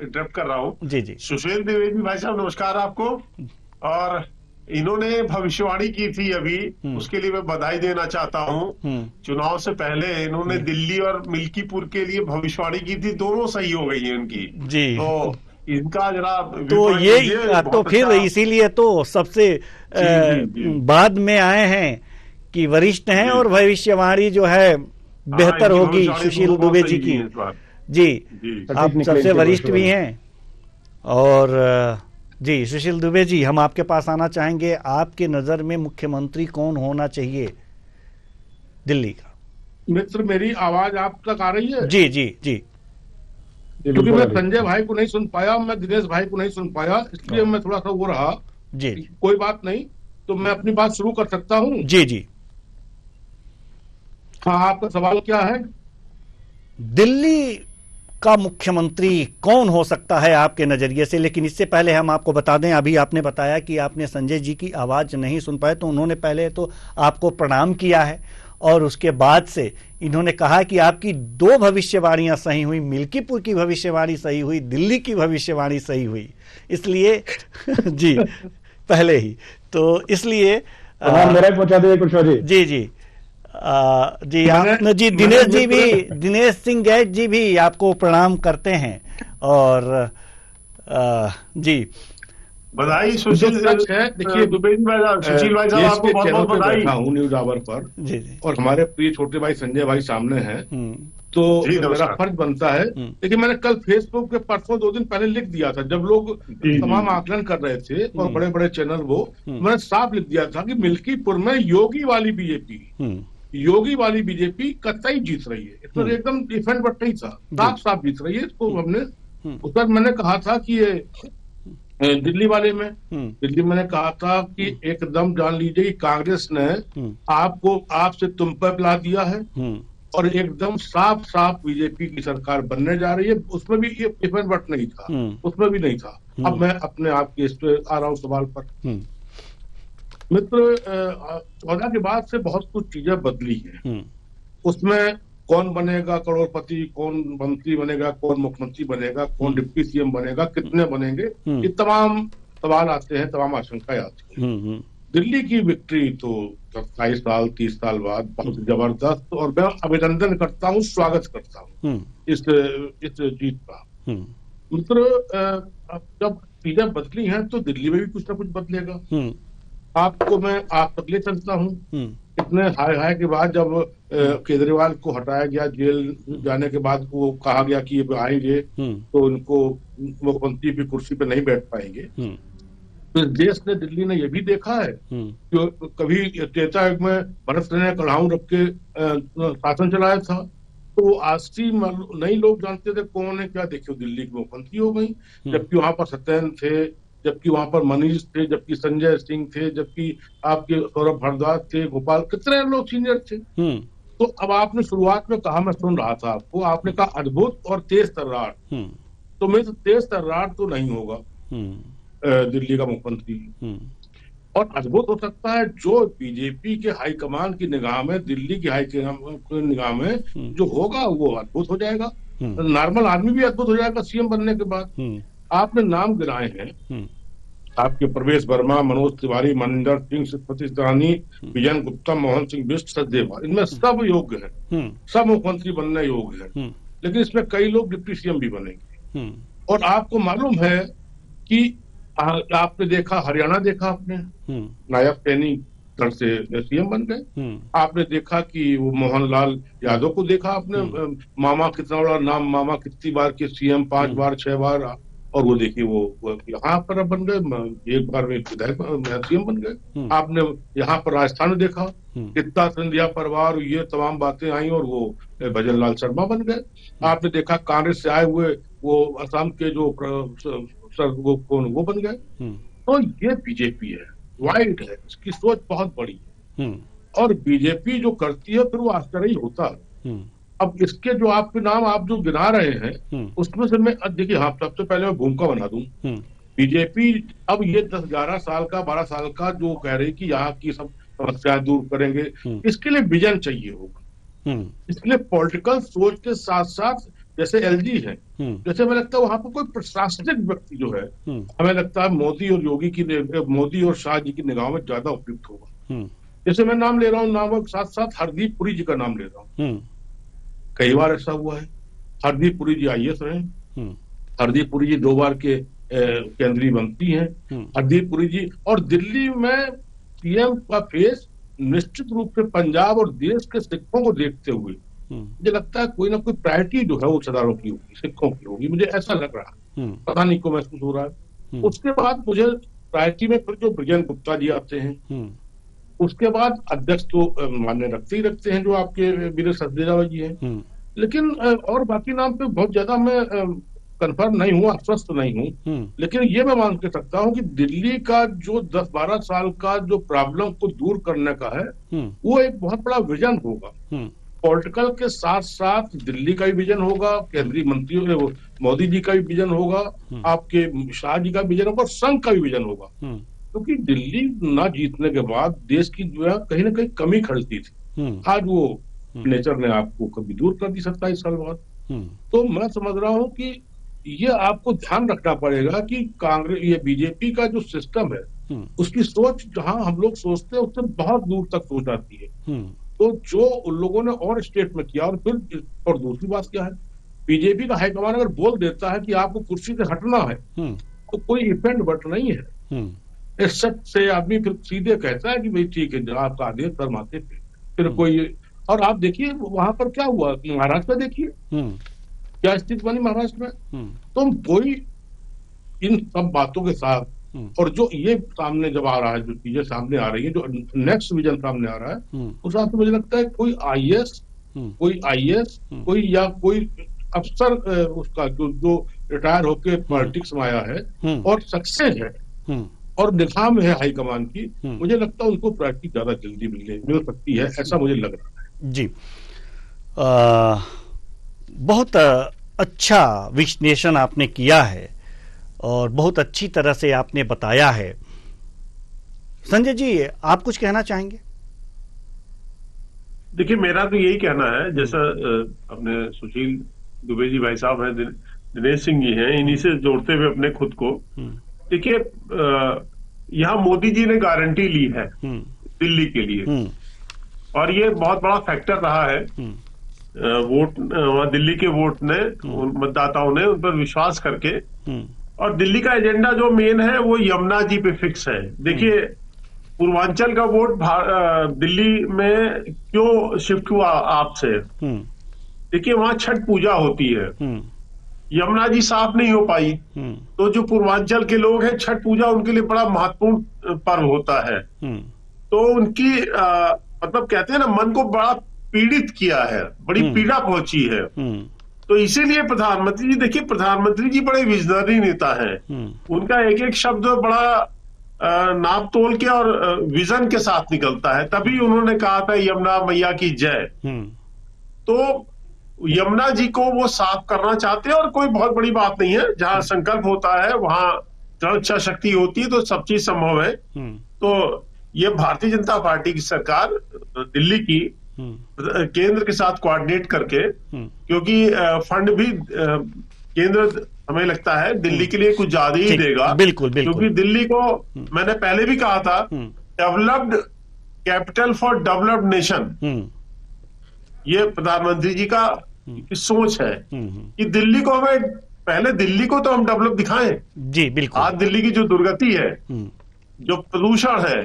इंटरप्ट कर रहा हूँ जी। सुशील द्विवेदी भाई साहब नमस्कार आपको। और इन्होंने भविष्यवाणी की थी अभी, उसके लिए मैं बधाई देना चाहता हूँ। चुनाव से पहले इन्होंने दिल्ली और मिल्कीपुर के लिए भविष्यवाणी की थी, दोनों सही हो गई है उनकी जी। तो इनका जरा तो ये तो फिर इसीलिए तो सबसे बाद में आए हैं कि वरिष्ठ हैं और भविष्यवाणी जो है बेहतर होगी सुशील दुबे जी की। जी, आप सबसे वरिष्ठ भी हैं। और जी सुशील दुबे जी, हम आपके पास आना चाहेंगे। आपके नजर में मुख्यमंत्री कौन होना चाहिए दिल्ली का? मित्र, मेरी आवाज आप तक आ रही है? जी जी जी। क्योंकि मैं संजय भाई को नहीं सुन पाया, मैं दिनेश भाई को नहीं सुन पाया, इसलिए मैं थोड़ा सा वो रहा। जी, कोई बात नहीं, तो मैं अपनी बात शुरू कर सकता हूँ? जी जी। हाँ, आपका सवाल क्या है? दिल्ली का मुख्यमंत्री कौन हो सकता है आपके नजरिए से? लेकिन इससे पहले हम आपको बता दें, अभी आपने बताया कि आपने संजय जी की आवाज नहीं सुन पाए, तो उन्होंने पहले तो आपको प्रणाम किया है और उसके बाद से इन्होंने कहा कि आपकी 2 भविष्यवाणियां सही हुई, मिल्कीपुर की भविष्यवाणी सही हुई, दिल्ली की भविष्यवाणी सही हुई। इसलिए जी पहले ही तो इसलिए मेरा ही पहुंचा दिए कुछ जी। जी जी जी, आप जी दिनेश जी भी, दिनेश सिंह गैस जी भी आपको प्रणाम करते हैं। और जी बधाई सुशील। देखिए सुशील भाई साहब, आपको बहुत बहुत बधाई। हूँ न्यूज आवर पर। जी जी। और हमारे प्रिय छोटे भाई संजय भाई सामने हैं, तो मेरा फर्ज बनता है। लेकिन मैंने कल फेसबुक पे परसों 2 दिन पहले लिख दिया था, जब लोग तमाम आकलन कर रहे थे और बड़े बड़े चैनल, वो मैंने साफ लिख दिया था कि मिल्कीपुर में योगी वाली बीजेपी कतई जीत रही है। इसमें एकदम डिफेंड बट नहीं था, साफ साफ जीत रही है। इसको हमने उस पर मैंने कहा था कि ये दिल्ली वाले में, दिल्ली मैंने कहा था कि एकदम जान लीजिए कि कांग्रेस ने आपसे तुम पर पिला दिया है और एकदम साफ साफ बीजेपी की सरकार बनने जा रही है। उसमें भी डिफेंड बट नहीं था, उसमें भी नहीं था। अब मैं अपने आप के इस पे आ रहा हूँ सवाल पर। मित्र, 14 के बाद से बहुत कुछ चीजें बदली हैं। उसमें कौन बनेगा करोड़पति, कौन मंत्री बनेगा, कौन मुख्यमंत्री बनेगा, कौन डिप्टी सीएम बनेगा, कितने बनेंगे, ये तमाम सवाल आते हैं, तमाम आशंकाएं आती हैं। दिल्ली की विक्ट्री तो 27 साल 30 साल बाद बहुत जबरदस्त, और मैं अभिनंदन करता हूँ, स्वागत करता हूँ इस जीत का। मित्र, जब चीजें बदली हैं तो दिल्ली में भी कुछ ना कुछ बदलेगा। आपको मैं आप तक ले चलता हूँ। इतने हाय के बाद जब केजरीवाल को हटाया गया, जेल जाने के बाद वो कहा गया कि ये आएंगे तो उनको मुख्यमंत्री की कुर्सी पे नहीं बैठ पाएंगे, तो देश ने, दिल्ली ने ये भी देखा है कि कभी त्रेता युग में भरत ने कड़ाहू रख के शासन चलाया था, तो 80 नई लोग जानते थे कौन है क्या। देखियो, दिल्ली की मुख्यमंत्री हो गई, जबकि वहां पर सत्येंद्र थे, जबकि वहां पर मनीष थे, जबकि संजय सिंह थे, जबकि आपके सौरभ भारद्वाज थे, गोपाल, कितने लोग सीनियर थे। तो अब आपने शुरुआत में कहा, मैं सुन रहा था आपको, आपने कहा अद्भुत और तेज तर्रार। तो मैं तो तेज तर्रार तो नहीं होगा दिल्ली का मुख्यमंत्री, और अद्भुत हो सकता है जो बीजेपी के हाईकमान की निगाह में, दिल्ली की हाईकमान की निगाह में जो होगा वो अद्भुत हो जाएगा। नॉर्मल आदमी भी अद्भुत हो जाएगा सीएम बनने के बाद। आपने नाम गिनाए हैं, आपके प्रवेश वर्मा, मनोज तिवारी, मनिंदर सिंह, श्रीपति ईरानी, विजन गुप्ता, मोहन सिंह बिष्ट, सचदेवा, इनमें सब योग्य हैं, सब मुख्यमंत्री बनने योग्य हैं। लेकिन इसमें कई लोग डिप्टी सीएम भी बनेंगे। और आपको मालूम है कि आपने देखा, हरियाणा देखा आपने, नायब सैनी दल से सीएम बन गए। आपने देखा कि वो मोहनलाल यादव को देखा आपने, मामा कितना बड़ा नाम, मामा कितनी बार के सीएम, 5 बार 6 बार, और वो देखिए वो यहाँ पर बन गए, एक बार में विधायक सीएम बन गए। आपने यहाँ पर राजस्थान में देखा कितना सिंधिया परिवार, ये तमाम बातें आई और वो भजन लाल शर्मा बन गए। आपने देखा कांग्रेस से आए हुए वो असम के जो वो बन गए। तो ये बीजेपी है, वाइड है, इसकी सोच बहुत बड़ी है, और बीजेपी जो करती है फिर वो आश्चर्य होता है। अब इसके जो आपके नाम आप जो गिना रहे हैं, उसमें से मैं देखिए, हाँ, सबसे पहले मैं भूमिका बना दूं। बीजेपी अब ये 10-11 साल का, 12 साल का जो कह रही कि यहाँ की सब समस्याएं दूर करेंगे, इसके लिए विजन चाहिए होगा। इसके लिए पॉलिटिकल सोच के साथ साथ, जैसे एलजी है, जैसे हमें लगता है वहां पर कोई प्रशासनिक व्यक्ति जो है, हमें लगता है मोदी और योगी की, मोदी और शाह जी की निगाह में ज्यादा उपयुक्त होगा। जैसे मैं नाम ले रहा हूँ, नाम के साथ साथ हरदीप पुरी जी का नाम ले रहा हूँ। कई बार ऐसा हुआ है, हरदीप पुरी जी आईएएस रहे, हरदीप पुरी जी 2 बार के केंद्रीय मंत्री हैं। हरदीप पुरी जी, और दिल्ली में सीएम का फेस निश्चित रूप से पंजाब और देश के सिखों को देखते हुए मुझे लगता है कोई ना कोई प्रायोरिटी जो है वो सरदारों की होगी, सिखों की होगी, मुझे ऐसा लग रहा है, पता नहीं क्यों महसूस हो रहा है। उसके बाद मुझे प्रायोरिटी में फिर जो ब्रिजेन गुप्ता जी आते हैं, उसके बाद अध्यक्ष तो मान्य रखते ही रखते हैं जो आपके वीरेंद्र सचदेवा जी हैं, लेकिन और बाकी नाम पे बहुत ज्यादा मैं कंफर्म नहीं हूँ, आश्वस्त नहीं हूँ, लेकिन ये मैं मान के सकता हूँ कि दिल्ली का जो 10-12 साल का जो प्रॉब्लम को दूर करने का है, वो एक बहुत बड़ा विजन होगा। पॉलिटिकल के साथ साथ दिल्ली का भी विजन होगा, केंद्रीय मंत्रियों मोदी जी का भी विजन होगा, आपके शाह जी का विजन होगा और संघ का भी विजन होगा, क्योंकि दिल्ली ना जीतने के बाद देश की जो है कहीं ना कहीं कमी खड़ती थी। आज वो नेचर ने आपको कभी दूर कर दी 27 साल बाद। तो मैं समझ रहा हूँ कि ये आपको ध्यान रखना पड़ेगा कि कांग्रेस, ये बीजेपी का जो सिस्टम है, उसकी सोच जहां हम लोग सोचते हैं उससे बहुत दूर तक सोच आती है। तो जो उन लोगों ने और स्टेट में किया, और फिर और दूसरी बात क्या है, बीजेपी का हाईकमान अगर बोल देता है कि आपको कुर्सी से हटना है, तो कोई इफेक्ट बट नहीं है। इस सब से आदमी फिर सीधे कहता है कि भाई ठीक है, आपका आदेश सर माथे पे, फिर कोई। और आप देखिए वहां पर क्या हुआ, महाराष्ट्र में देखिए क्या स्थिति बनी महाराष्ट्र में। तो कोई इन सब बातों के साथ, और जो ये सामने जब आ रहा है, जो चीजें सामने आ रही है, जो नेक्स्ट विजन सामने आ रहा है, उस हिसाब से मुझे लगता है कोई आईएएस कोई या कोई अफसर उसका जो रिटायर होके पॉलिटिक्स में आया है और सक्सेस है और निगाह में है हाईकमान की, मुझे लगता है उनको प्रायोरिटी ज्यादा जल्दी मिल सकती है, ऐसा मुझे लग रहा है। जी, बहुत अच्छा विश्लेषण आपने किया है और बहुत अच्छी तरह से आपने बताया है। संजय जी, आप कुछ कहना चाहेंगे? देखिए, मेरा तो यही कहना है, जैसा अपने सुशील दुबे जी भाई साहब हैं, दिनेश सिंह जी हैं, इन्हीं से जोड़ते हुए अपने खुद को, देखिए यहाँ मोदी जी ने गारंटी ली है दिल्ली के लिए, और ये बहुत बड़ा फैक्टर रहा है। वोट, दिल्ली के वोट ने, मतदाताओं ने उन पर विश्वास करके, और दिल्ली का एजेंडा जो मेन है वो यमुना जी पे फिक्स है। देखिए, पूर्वांचल का वोट दिल्ली में क्यों शिफ्ट हुआ आपसे, देखिए वहां छठ पूजा होती है, यमुना जी साफ नहीं हो पाई, तो जो पूर्वांचल के लोग हैं, छठ पूजा उनके लिए बड़ा महत्वपूर्ण पर्व होता है। तो उनकी मतलब कहते हैं ना, मन को बड़ा पीड़ित किया है, बड़ी पीड़ा पहुंची है। तो इसीलिए प्रधानमंत्री जी, देखिए प्रधानमंत्री जी बड़े विजनरी नेता हैं, उनका एक एक शब्द बड़ा नाप तोल के और विजन के साथ निकलता है। तभी उन्होंने कहा था यमुना मैया की जय। तो यमुना जी को वो साफ करना चाहते हैं, और कोई बहुत बड़ी बात नहीं है, जहां संकल्प होता है वहां दृढ़ इच्छा शक्ति होती है, तो सब चीज संभव है। तो ये भारतीय जनता पार्टी की सरकार दिल्ली की केंद्र के साथ कोऑर्डिनेट करके, क्योंकि फंड भी केंद्र हमें लगता है दिल्ली के लिए कुछ ज्यादा ही देगा। बिल्कुल, क्योंकि दिल्ली को मैंने पहले भी कहा था, developed capital for developed nation, ये प्रधानमंत्री जी का सोच है कि दिल्ली को हमें, पहले दिल्ली को तो हम डेवलप दिखाएं। जी बिल्कुल। आज दिल्ली की जो दुर्गति है, जो प्रदूषण है,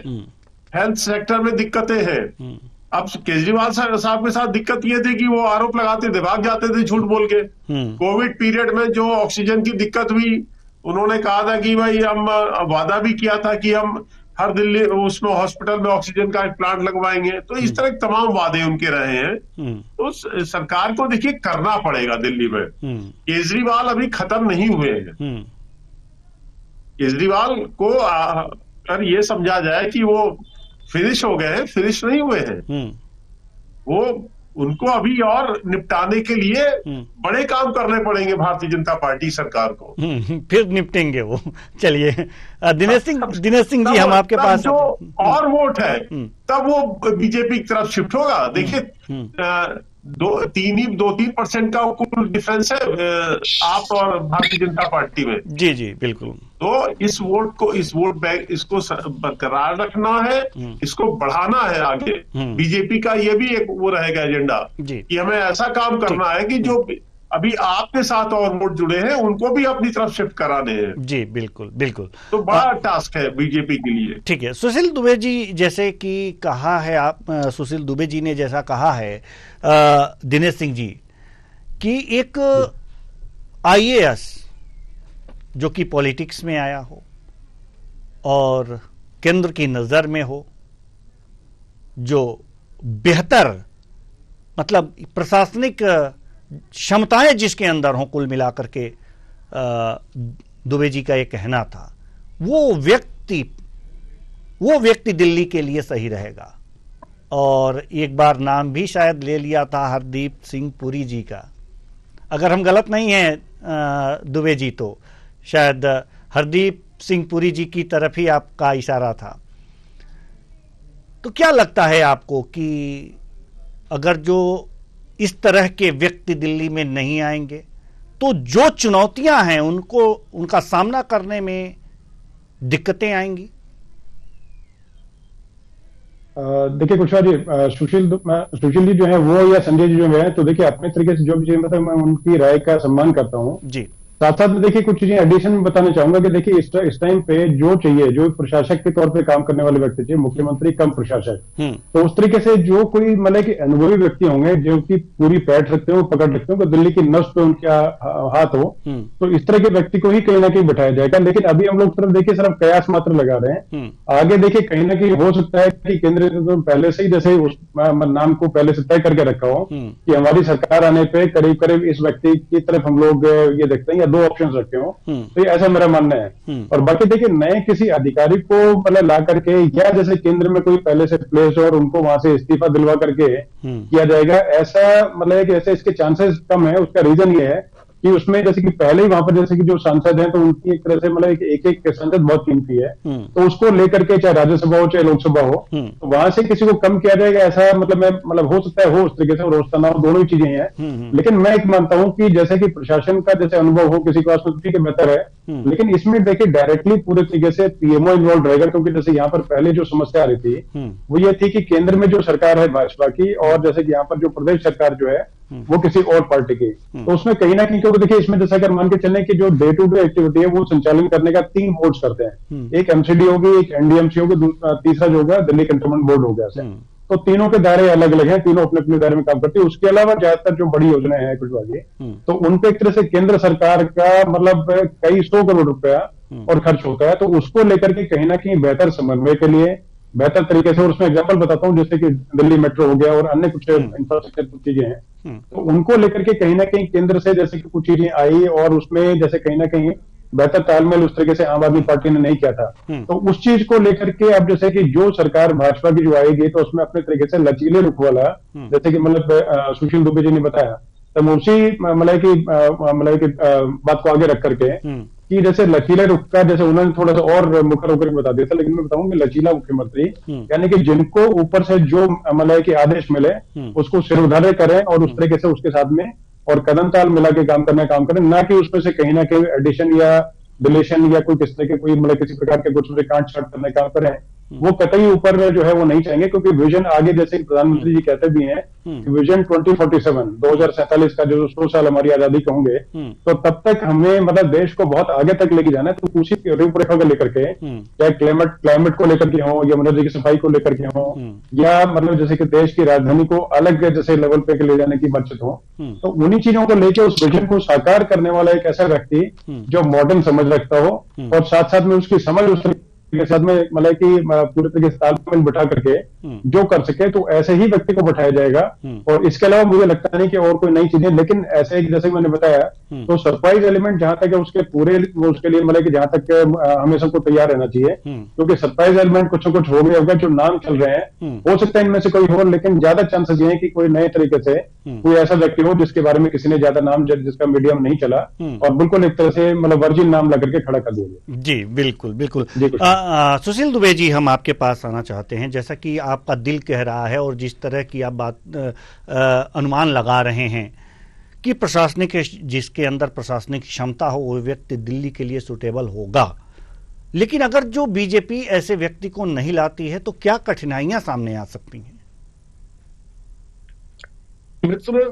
हेल्थ सेक्टर में दिक्कतें हैं। अब केजरीवाल साहब के साथ दिक्कत ये थी कि वो आरोप लगाते थे, भाग जाते थे झूठ बोल के। कोविड पीरियड में जो ऑक्सीजन की दिक्कत हुई, उन्होंने कहा था कि भाई हम वादा भी किया था कि हम हर दिल्ली उसमें हॉस्पिटल में ऑक्सीजन का एक प्लांट लगवाएंगे। तो इस तरह के तमाम वादे उनके रहे हैं। तो सरकार को देखिए करना पड़ेगा दिल्ली में। केजरीवाल अभी खत्म नहीं हुए हैं। केजरीवाल को अगर ये समझा जाए कि वो फिनिश हो गए हैं, फिनिश नहीं हुए हैं। वो उनको अभी और निपटाने के लिए बड़े काम करने पड़ेंगे भारतीय जनता पार्टी सरकार को। फिर निपटेंगे वो। चलिए दिनेश सिंह जी, हम आपके पास जो और वोट है तब वो बीजेपी की तरफ शिफ्ट होगा। देखिए 2-3% का कुल डिफरेंस है आप और भारतीय जनता पार्टी में। जी जी बिल्कुल। तो इस वोट बैंक इसको बरकरार रखना है, इसको बढ़ाना है आगे। बीजेपी का ये भी एक वो रहेगा एजेंडा कि हमें ऐसा काम करना है कि जो अभी आपके साथ और वोट जुड़े हैं, उनको भी अपनी तरफ शिफ्ट कराने हैं। जी बिल्कुल बिल्कुल, तो बड़ा टास्क है बीजेपी के लिए। ठीक है, सुशील दुबे जी जैसे कि कहा है आप, सुशील दुबे जी ने जैसा कहा है दिनेश सिंह जी कि एक आईएएस जो कि पॉलिटिक्स में आया हो और केंद्र की नजर में हो, जो बेहतर मतलब प्रशासनिक क्षमताएं जिसके अंदर हों, कुल मिलाकर के दुबे जी का ये कहना था, वो व्यक्ति दिल्ली के लिए सही रहेगा। और एक बार नाम भी शायद ले लिया था हरदीप सिंह पुरी जी का, अगर हम गलत नहीं हैं दुबे जी, तो शायद हरदीप सिंह पुरी जी की तरफ ही आपका इशारा था। तो क्या लगता है आपको कि अगर जो इस तरह के व्यक्ति दिल्ली में नहीं आएंगे तो जो चुनौतियां हैं उनका सामना करने में दिक्कतें आएंगी? देखिए कुशवाहा जी, सुशील जी जो है वो या संजय जी जो है, तो देखिए अपने तरीके से जो भी मतलब मैं उनकी राय का सम्मान करता हूँ जी। साथ साथ में देखिए कुछ चीजें एडिशन में बताना चाहूंगा कि देखिए इस टाइम पे जो चाहिए, जो प्रशासक के तौर पे काम करने वाले व्यक्ति चाहिए, मुख्यमंत्री कम प्रशासक। तो उस तरीके से जो कोई मतलब कि अनुभवी व्यक्ति होंगे जो कि पूरी पैठ रखते हो, पकड़ रखते हो, दिल्ली की नब्ज पे उनका हाथ हो, तो इस तरह के व्यक्ति को ही कहीं ना कहीं बैठाया जाएगा। लेकिन अभी हम लोग सिर्फ देखिए सिर्फ कयास मात्र लगा रहे हैं। आगे देखिए कहीं ना कहीं हो सकता है कि केंद्र ने पहले से ही जैसे उस नाम को पहले से तय करके रखा हो कि हमारी सरकार आने पे करीब करीब इस व्यक्ति की तरफ हम लोग ये देखते हैं, या दो ऑप्शन रखे हो। तो ये ऐसा मेरा मानना है। और बाकी देखिए नए किसी अधिकारी को मतलब ला करके या जैसे केंद्र में कोई पहले से प्लेस और उनको वहां से इस्तीफा दिलवा करके किया जाएगा, ऐसा मतलब कि ऐसे इसके चांसेस कम है। उसका रीजन ये है कि उसमें जैसे कि पहले ही वहां पर जैसे कि जो सांसद हैं तो उनकी एक तरह से मतलब एक सांसद बहुत कीमती है, तो उसको लेकर के चाहे राज्यसभा हो चाहे लोकसभा हो, तो वहां से किसी को कम किया जाएगा ऐसा मतलब हो सकता है हो उस तरीके से, और होता ना हो, दोनों ही चीजें हैं। लेकिन मैं एक मानता हूं कि जैसे कि प्रशासन का जैसे अनुभव हो किसी को ठीक है बेहतर है, लेकिन इसमें देखिए डायरेक्टली पूरे तरीके से पीएमओ इन्वॉल्व रहेगा। क्योंकि जैसे यहाँ पर पहले जो समस्या आ रही थी वो ये थी कि केंद्र में जो सरकार है भाजपा की, और जैसे कि यहाँ पर जो प्रदेश सरकार जो है वो किसी और पार्टी की, तो उसमें कहीं ना कहीं क्योंकि देखिए इसमें जैसे अगर मान के चलने की जो डे टू डे एक्टिविटी है वो संचालन करने का 3 बोर्ड्स करते हैं। एक एमसीडी होगी, एक एनडीएमसी होगी, तीसरा जो होगा दिल्ली कंटोनमेंट बोर्ड हो गया। तो तीनों के दायरे अलग अलग हैं, तीनों अपने अपने दायरे में काम करते हैं। उसके अलावा ज्यादातर जो बड़ी योजनाएं हैं कुछ वाली, तो उनपे एक तरह से केंद्र सरकार का मतलब कई 100 करोड़ रुपया और खर्च होता है। तो उसको लेकर के कहीं ना कहीं बेहतर समन्वय के लिए बेहतर तरीके से, और उसमें एग्जांपल बताता हूं जैसे कि दिल्ली मेट्रो हो गया और अन्य कुछ इंफ्रास्ट्रक्चर कुछ चीजें हैं, तो उनको लेकर के कहीं ना कहीं केंद्र से जैसे कि कुछ चीजें आई और उसमें जैसे कहीं ना कहीं बेहतर तालमेल उस तरीके से आम आदमी पार्टी ने नहीं किया था। तो उस चीज को लेकर के अब जैसे कि जो सरकार भाजपा की जो आएगी तो उसमें अपने तरीके से लचीले रुख वाला, जैसे कि मतलब सुशील दुबे जी ने बताया, तो उसी मतलब की बात को आगे रख करके कि जैसे लचीले रुख का जैसे उन्होंने थोड़ा सा और मुखर होकर बता दिया था, लेकिन मैं बताऊंगा लचीला मुख्यमंत्री यानी कि जिनको ऊपर से जो मतलब कि आदेश मिले उसको सिरउधार्य करें और उस तरीके से उसके साथ में और कदम ताल मिला के काम करें, ना कि उसमें से कहीं ना कहीं एडिशन या डिलीशन या कोई किस तरह के कोई मतलब किसी प्रकार के कुछ कांट छाट करने का करें। वो कतई ऊपर जो है वो नहीं चाहेंगे, क्योंकि विजन आगे जैसे प्रधानमंत्री जी कहते भी हैं कि विजन 2047 का जो 100 साल हमारी आजादी के होंगे, तो तब तक हमें मतलब देश को बहुत आगे तक लेके जाना है। तो उसी रूपरेखा को लेकर के, चाहे क्लाइमेट को लेकर के हो या मनोज की सफाई को लेकर के हो, या मतलब जैसे कि देश की राजधानी को अलग जैसे लेवल पे ले जाने की बातचीत हो, तो उन्हीं चीजों को लेकर उस विजन को साकार करने वाला एक ऐसा व्यक्ति जो मॉडर्न समझ रखता हो और साथ साथ में उसकी समझ उस के साथ में मतलब कि पूरे तरीके से तालमेल बिठा करके जो कर सके, तो ऐसे ही व्यक्ति को बैठाया जाएगा। और इसके अलावा मुझे लगता नहीं कि और कोई नई चीजें, लेकिन ऐसे जैसे मैंने बताया तो सरप्राइज एलिमेंट जहां तक है उसके पूरे उसके लिए मतलब कि जहां तक हमें सबको तैयार रहना चाहिए, क्योंकि सरप्राइज एलिमेंट कुछ न कुछ हो गया होगा। जो नाम चल रहे हैं हो सकता है इनमें से कोई हो, लेकिन ज्यादा चांसेस ये है कि कोई नए तरीके से कोई ऐसा व्यक्ति हो जिसके बारे में किसी ने ज्यादा नाम जिसका मीडियम नहीं चला और बिल्कुल एक तरह से मतलब वर्जिन नाम लगा करके खड़ा कर दिया। जी बिल्कुल बिल्कुल। सुशील दुबे जी, हम आपके पास आना चाहते हैं, जैसा कि आपका दिल कह रहा है और जिस तरह की आप बात अनुमान लगा रहे हैं कि प्रशासनिक जिसके अंदर प्रशासनिक क्षमता हो वो व्यक्ति दिल्ली के लिए सुटेबल होगा, लेकिन अगर जो बीजेपी ऐसे व्यक्ति को नहीं लाती है तो क्या कठिनाइयां सामने आ सकती हैं? मित्र,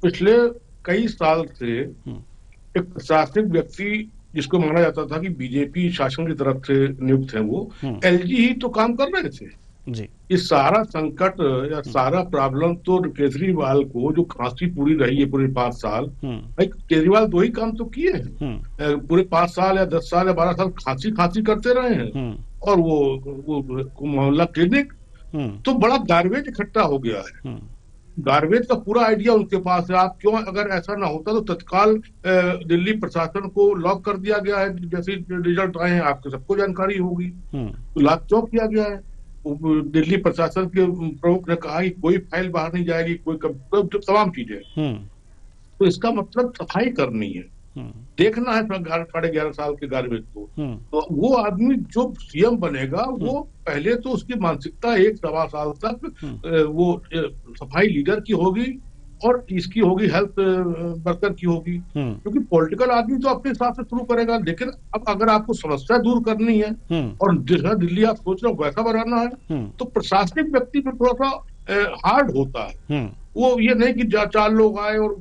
पिछले कई साल से एक प्रशासनिक व्यक्ति जिसको माना जाता था कि बीजेपी शासन की तरफ से नियुक्त है, वो एलजी ही तो काम कर रहे थे जी। ये सारा संकट या सारा प्रॉब्लम तो केजरीवाल को, जो खांसी पूरी रही है पूरे 5 साल, भाई केजरीवाल 2 ही काम तो किए हैं पूरे 5 साल या 10 साल या 12 साल, खांसी करते रहे हैं। और वो मोहल्ला क्लिनिक तो बड़ा गार्बेज इकट्ठा हो गया है। गार्बेज का पूरा आइडिया उनके पास है। आप क्यों, अगर ऐसा ना होता तो तत्काल दिल्ली प्रशासन को लॉक कर दिया गया है। जैसे रिजल्ट आए हैं आपको सबको जानकारी होगी, तो लॉक क्यों किया गया है? दिल्ली प्रशासन के प्रमुख ने कहा कि कोई फाइल बाहर नहीं जाएगी, कोई तमाम चीजें। तो इसका मतलब सफाई करनी है, देखना है 11.5 साल के गार्बेज को। तो वो आदमी जो सीएम बनेगा, वो पहले तो उसकी मानसिकता 1-1.25 साल तक वो सफाई लीडर की होगी और इसकी होगी, हेल्थ वर्कर की होगी, क्योंकि पॉलिटिकल आदमी तो अपने हिसाब से शुरू करेगा। लेकिन अब अगर आपको समस्या दूर करनी है और जैसा दिल्ली आप सोच रहे हो वैसा बनाना है, तो प्रशासनिक व्यक्ति पे थोड़ा सा हार्ड होता है। वो ये नहीं कि 4 लोग आए और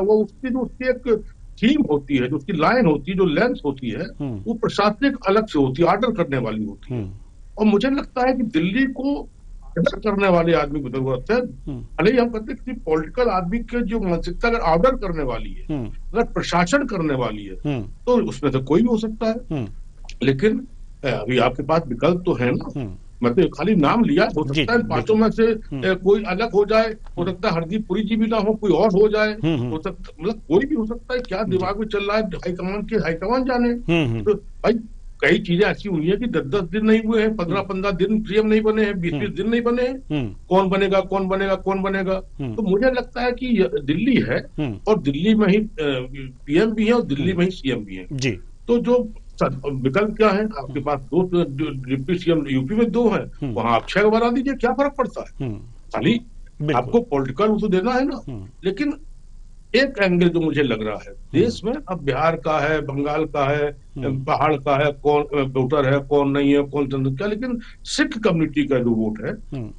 वो उसकी एक थीम होती है, जो उसकी लाइन होती है, जो लेंस होती है, वो प्रशासनिक अलग से होती है, ऑर्डर करने वाली होती है। और मुझे लगता है कि दिल्ली को ऑर्डर करने वाले आदमी की जरूरत है। भले ही हम कहते हैं कि पॉलिटिकल आदमी के जो मानसिकता अगर ऑर्डर करने वाली है, अगर प्रशासन करने वाली है, तो उसमें तो कोई भी हो सकता है। लेकिन अभी आपके पास विकल्प तो है ना। मैं तो खाली नाम लिया, हो सकता है 5 में से कोई अलग हो जाए, हो सकता है हरदीप पुरी जी भी ना हो, कोई और हो जाए, हो सकता, मतलब कोई भी हो सकता है। क्या दिमाग में चल रहा है हाईकमान जाने। तो भाई कई चीजें ऐसी हुई है कि 10-10 दिन नहीं हुए हैं, 15-15 दिन सीएम नहीं बने हैं, 20-20 दिन नहीं बने हैं। कौन बनेगा। तो मुझे लगता है कि दिल्ली है और दिल्ली में ही पीएम भी है और दिल्ली में ही सीएम भी है जी। तो जो विकल्प क्या है आपके पास? 2 डिप्टी सीएम यूपी में 2 है, वहां आप 6 बना दीजिए, क्या फर्क पड़ता है? खाली आपको पॉलिटिकल तो देना है ना। लेकिन एक एंगल जो मुझे लग रहा है, देश में अब बिहार का है, बंगाल का है, पहाड़ का है, कौन वोटर है कौन नहीं है, कौन चंद क्या, लेकिन सिख कम्युनिटी का जो वोट है,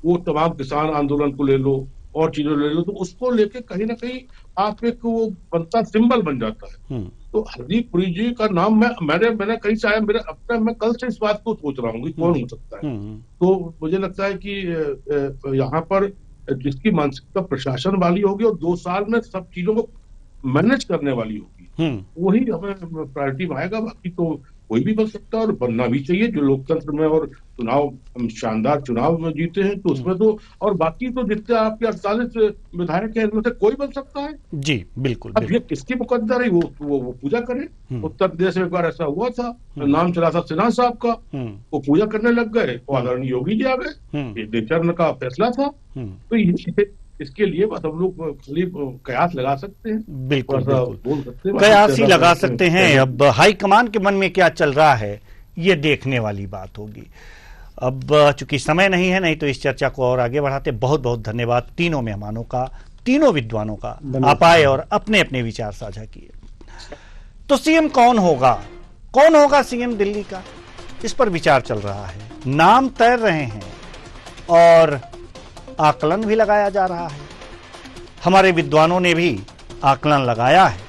वो तमाम किसान आंदोलन को ले लो और चीजों ले लो, तो उसको लेके कहीं ना कहीं आप एक वो बनता सिंबल बन जाता है। तो हरदीप पुरी जी का नाम मैंने कहीं से आया, मैं कल से इस बात को सोच रहा हूँ कि कौन हो सकता है। तो मुझे लगता है कि यहाँ पर जिसकी मानसिकता प्रशासन वाली होगी और 2 साल में सब चीजों को मैनेज करने वाली होगी, वही हमें प्रायोरिटी में आएगा। बाकी तो कोई भी बन सकता है और बनना भी चाहिए। जो लोकतंत्र में और चुनाव, शानदार चुनाव में जीते हैं, तो उसमें तो, और बाकी तो जितने आपके 48 विधायक हैं, इनमें से कोई बन सकता है जी। बिल्कुल। अब ये किसकी मुकद्दर है, वो पूजा करे। उत्तर प्रदेश में एक बार ऐसा हुआ था, नाम चला था सिन्हा साहब का, वो पूजा करने लग गए, आदरणीय योगी जी आ गए, ये नेचर का फैसला था। तो इसके लिए बस हम लोग खाली कयास लगा सकते हैं। बिल्कुल बोल सकते हैं, कयास ही लगा सकते हैं। अब हाईकमान के मन में क्या चल रहा है, ये देखने वाली बात होगी। अब चूंकि समय नहीं है, नहीं तो इस चर्चा को और आगे बढ़ाते। बहुत बहुत धन्यवाद तीनों मेहमानों का, तीनों विद्वानों का। आप आए और अपने अपने विचार साझा किए। तो सीएम कौन होगा सीएम दिल्ली का, इस पर विचार चल रहा है, नाम तैर रहे हैं और आकलन भी लगाया जा रहा है। हमारे विद्वानों ने भी आकलन लगाया है।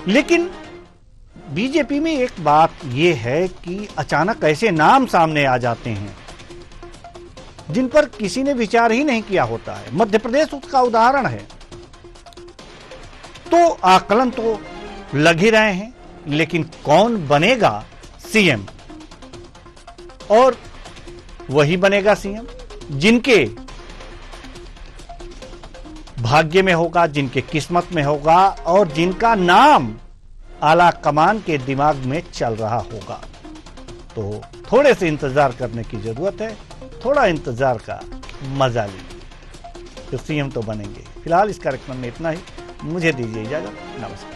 लेकिन बीजेपी में एक बात यह है कि अचानक ऐसे नाम सामने आ जाते हैं जिन पर किसी ने विचार ही नहीं किया होता है। मध्य प्रदेश उसका उदाहरण है। तो आकलन तो लग ही रहे हैं, लेकिन कौन बनेगा सीएम? और वही बनेगा सीएम जिनके भाग्य में होगा, जिनके किस्मत में होगा और जिनका नाम आला कमान के दिमाग में चल रहा होगा। तो थोड़े से इंतजार करने की जरूरत है, थोड़ा इंतजार का मजा लीजिए, तो सीएम तो बनेंगे। फिलहाल इस कार्यक्रम में इतना ही। मुझे दीजिए इजाजत। नमस्कार।